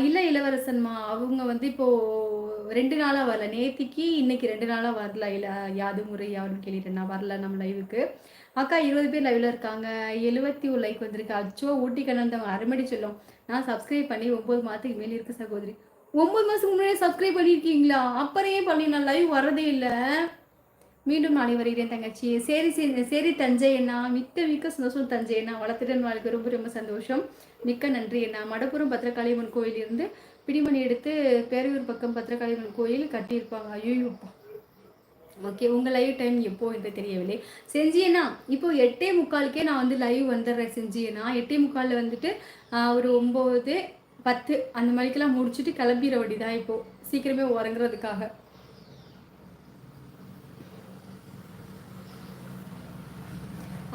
இல்ல இளவரசன்மா. அவங்க வந்து இப்போ 2 நாளா வரல. நேத்திக்கு, இன்னைக்கு 2 நாளா வரல. யாது முறை யாதும் கேளீர் நான் வரல நம்ம லைவுக்கு. அக்கா 20 பேர் லைவ்ல இருக்காங்க. 71 லைக் வந்திருக்கு. அச்சோ! ஊட்டி கண்ணந்தவங்க அரைமணி செல்லம். நான் சப்ஸ்கிரைப் பண்ணி 9 மாதத்துக்கு மேல இருக்கு சகோதரி. 9 மாசத்துக்கு முன்னாடியே சப்ஸ்கிரைப் பண்ணியிருக்கீங்களா? அப்புறம் ஏன் பண்ணி நான் லைவ் வரதே இல்ல. மீண்டும் நாளை வருகிறேன் தங்கச்சி. சரி சரி சரி தஞ்சை அண்ணா. மிக்க மிக்க சந்தோஷம் தஞ்சை அண்ணா. வளர்த்துடன் வாழ்க்கை ரொம்ப ரொம்ப சந்தோஷம். மிக்க நன்றி அண்ணா. மடப்புறம் பத்திரகாளியம்மன் கோயில் இருந்து பிடிமணி எடுத்து பேரையூர் பக்கம் பத்திரகாளியம்மன் கோயில் கட்டியிருப்பாங்க. ஐயோ! ஓகே. உங்க லைவ் டைம் எப்போ என்று தெரியவில்லை. செஞ்சியண்ணா இப்போ 8:45க்கே நான் வந்து லைவ் வந்துடுறேன் செஞ்சியண்ணா. 8:45 வந்துட்டு ஒரு 9, 10 அந்த மணிக்கெல்லாம் முடிச்சுட்டு கிளம்பிட வேண்டியதான் இப்போ. சீக்கிரமே உறங்குறதுக்காக.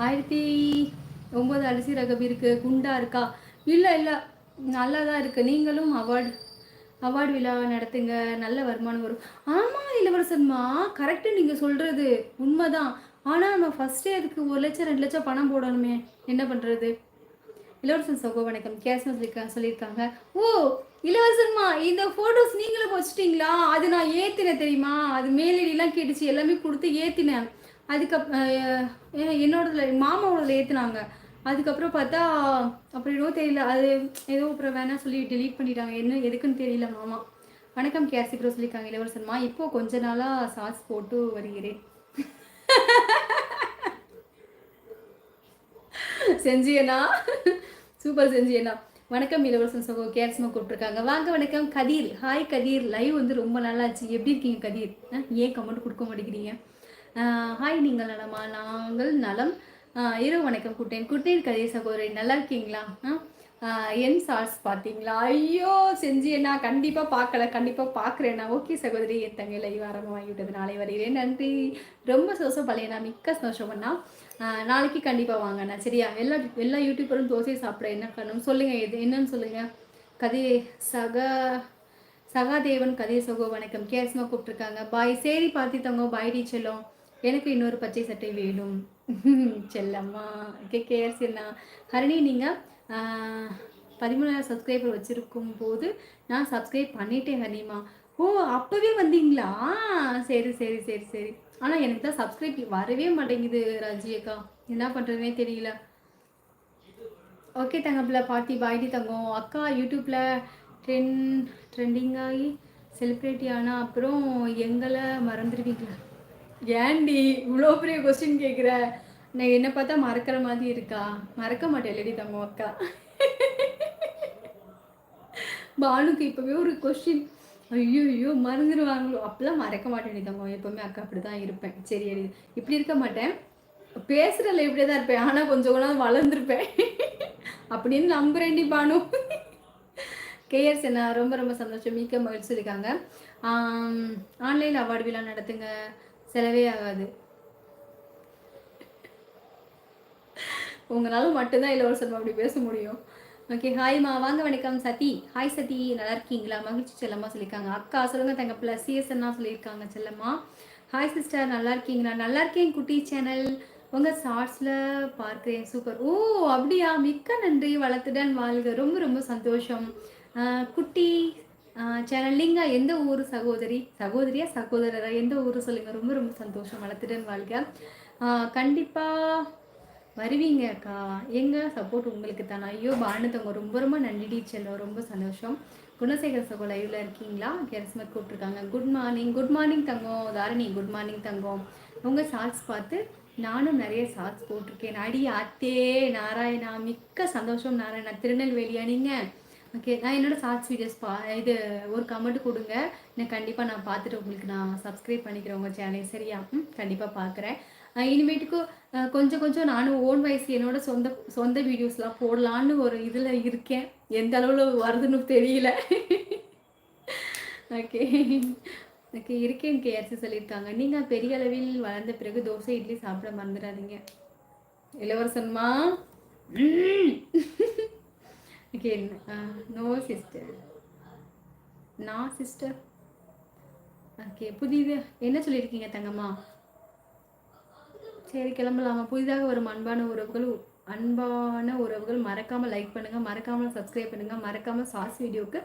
1009 அரிசி ரகம் இருக்கு. குண்டா இருக்கா? இல்லை இல்லை, நல்லா தான் இருக்கு. நீங்களும் அவார்டு விழா நடத்துங்க, நல்ல வருமானம் வரும். ஆமாம் இளவரசன்மா, கரெக்டு நீங்கள் சொல்கிறது உண்மைதான். ஆனால் நம்ம ஃபஸ்ட்டே அதுக்கு 1 லட்சம் 2 லட்சம் பணம் போடணுமே, என்ன பண்ணுறது? இளவரசன் சகோ வணக்கம். கேஸ் சொல்லியிருக்காங்க. ஓ இளவரசன்மா, இந்த ஃபோட்டோஸ் நீங்களும் வச்சுட்டிங்களா? அது நான் ஏற்றினேன் தெரியுமா? அது மேலடிலாம் கேட்டுச்சு, எல்லாமே கொடுத்து ஏற்றினேன். என்னோட மாமாவோட ஏற்றுனாங்க. அதுக்கப்புறம் பார்த்தா அப்புறம் ஏதோ தெரியல, அது ஏதோ அப்புறம் வேணாம் சொல்லி டெலீட் பண்ணிட்டாங்க. என்ன எதுக்குன்னு தெரியல மாமா. வணக்கம் கேசி ப்ரோ சொல்லியிருக்காங்க இளவரசன்மா. இப்போ கொஞ்ச நாளாக சாஸ் போட்டு வருகிறேன். செஞ்சியண்ணா, சூப்பர் செஞ்சியண்ணா. வணக்கம் இளவரசன் சகோ. கேர்ஸ்மா கூப்பிட்டுருக்காங்க. வாங்க வணக்கம் கதீர். ஹாய் கதீர். லைவ் வந்து ரொம்ப நல்லாச்சு. எப்படி இருக்கீங்க கதீர்? ஏன் கமெண்ட் கொடுக்க மாட்டேங்கிறீங்க? ஹாய், நீங்கள் நலமா? நாங்கள் நலம். இரவு வணக்கம் குட்டேன் கதீர் சகோதரி. நல்லா இருக்கீங்களா? என் சார்ஸ் பார்த்தீங்களா? ஐயோ செஞ்சியண்ணா, கண்டிப்பாக பார்க்கல, கண்டிப்பாக பார்க்குறேண்ணா. ஓகே சகோதரி, என் தங்கை லைவ் ஆரம்பம் வாங்கிவிட்டது. நாளை வருகிறேன். நன்றி. ரொம்ப சந்தோஷம் பழையண்ணா, மிக்க சந்தோஷம்ண்ணா. நாளைக்கு கண்டிப்பாக வாங்கண்ணா. சரியா? எல்லா யூடியூபரும் தோசை சாப்பிட என்ன காரணம் சொல்லுங்கள். இது என்னன்னு சொல்லுங்கள். கதை சகாதேவன் கதை சகோ வணக்கம். கேஸ்மா கூப்பிட்டுருக்காங்க. பாய். சரி பார்த்தித்தவங்க. பாய் டி செல்லம். எனக்கு இன்னொரு பச்சை சட்டை வேணும் செல்லம்மா. கேஎஸ் என்ன ஹரணி, நீங்கள் 13,000 சப்ஸ்கிரைபர் வச்சுருக்கும் போது நான் சப்ஸ்கிரைப் பண்ணிட்டேன் ஹரிமா. ஓ அப்போவே வந்தீங்களா? சரி சரி சரி சரி. ஆனால் எனக்கு தான் சப்ஸ்கிரைப் வரவே மாட்டேங்குது ராஜி அக்கா, என்ன பண்ணுறதுனே தெரியல. ஓகே தங்கப்பில் பாட்டி பாய்டி தங்கம். அக்கா யூடியூப்பில் ட்ரெண்டிங் ஆகி செலிப்ரிட்டி ஆனால் அப்புறம் எங்களை மறந்துடுவீங்களா? ஏன்டி இவ்வளோ பெரிய கொஸ்டின் கேட்குற? நான் என்ன பார்த்தா மறக்கிற மாதிரி இருக்கா? மறக்க மாட்டேன் இல்லடி தங்கம் அக்கா. பானுக்கு இப்போவே ஒரு கொஸ்டின், ஐயோ ஐயோ மறந்துடுவாங்களோ? அப்பெல்லாம் மறக்க மாட்டேன் தங்கம். எப்போவுமே அக்கா அப்படி தான் இருப்பேன். சரி இப்படி இருக்க மாட்டேன், பேசுகிறல இப்படியே தான் இருப்பேன். ஆனால் கொஞ்சம் கூட வளர்ந்துருப்பேன் அப்படின்னு நம்புறேன்டி பானு. கேஎஸ் என்ன ரொம்ப ரொம்ப சந்தோஷம், மிக்க மகிழ்ச்சி இருக்காங்க. ஆன்லைன் அவார்டு விழா நடத்துங்க, செலவே ஆகாது. உங்களால மட்டும்தான் இளவரசன் அப்படி பேச முடியும். ஓகே ஹாய்மா. வாங்க வணக்கம் சதி. ஹாய் சதி, நல்லா இருக்கீங்களா? மகிழ்ச்சி செல்லம்மா சொல்லியிருக்காங்க. அக்கா சொல்லுங்க தங்க ப்ளஸ் சிஎஸ்என்னா சொல்லியிருக்காங்க செல்லம்மா. ஹாய் சிஸ்டர், நல்லா இருக்கீங்களா? நல்லா இருக்கேன் குட்டி சேனல். உங்கள் ஷார்ட்ஸில் பார்க்குறேன், சூப்பர். ஓ அப்படியா, மிக்க நன்றி. வளர்த்துடன் வாழ்க. ரொம்ப ரொம்ப சந்தோஷம். குட்டி சேனல். நீங்கள் எந்த ஊர் சகோதரியா சகோதரரா, எந்த ஊர் சொல்லுங்கள். ரொம்ப ரொம்ப சந்தோஷம். வளர்த்துடன் வாழ்க. கண்டிப்பாக வருவீங்க அக்கா. எங்கள் சப்போர்ட் உங்களுக்கு தானே. ஐயோ பானுத்தவங்க ரொம்ப ரொம்ப நன்றி செல்லம், ரொம்ப சந்தோஷம். குணசேகர் சகோ லைவ்ல இருக்கீங்களா? கேரஸ்மத் கூப்பிட்ருக்காங்க. Good morning. குட் மார்னிங் தங்கம். தாரணி குட் மார்னிங் தங்கம். உங்கள் ஷார்ட்ஸ் பார்த்து நானும் நிறைய ஷார்ட்ஸ் போட்டிருக்கேன். அடி அத்தே நாராயணா, மிக்க சந்தோஷம் நாராயணா. திருநெல்வேலியா நீங்கள்? ஓகே, நான் என்னோடய ஷார்ட்ஸ் வீடியோஸ் இது ஒரு கமெண்ட் கொடுங்க. நான் கண்டிப்பாக நான் பார்த்துட்டு உங்களுக்கு நான் சப்ஸ்கிரைப் பண்ணிக்கிறேன் உங்கள் சேனல். சரியா? கண்டிப்பாக பார்க்குறேன். இனிமேட்டுக்கு கொஞ்சம் கொஞ்சம் நானும் ஓன் வாய்ஸ் என்னோட சொந்த வீடியோஸ்லாம் போடலான்னு ஒரு இதில் இருக்கேன். எந்த அளவில் வருதுன்னு தெரியல. ஓகே ஓகே இருக்கேன். கேஆர்சி சொல்லியிருக்காங்க. நீங்கள் பெரிய அளவில் வளர்ந்த பிறகு தோசை இட்லி சாப்பிட மறந்துடாதீங்க இளவரசன்மா. Okay no sister. நான் சிஸ்டர். ஓகே புதிது என்ன சொல்லியிருக்கீங்க தங்கம்மா? சரி கிளம்பலாமா? புதிதாக வரும் அன்பான உறவுகள் மறக்காமல் லைக் பண்ணுங்கள், மறக்காமல் சப்ஸ்கிரைப் பண்ணுங்கள், மறக்காமல் ஷார்ட்ஸ் வீடியோவுக்கு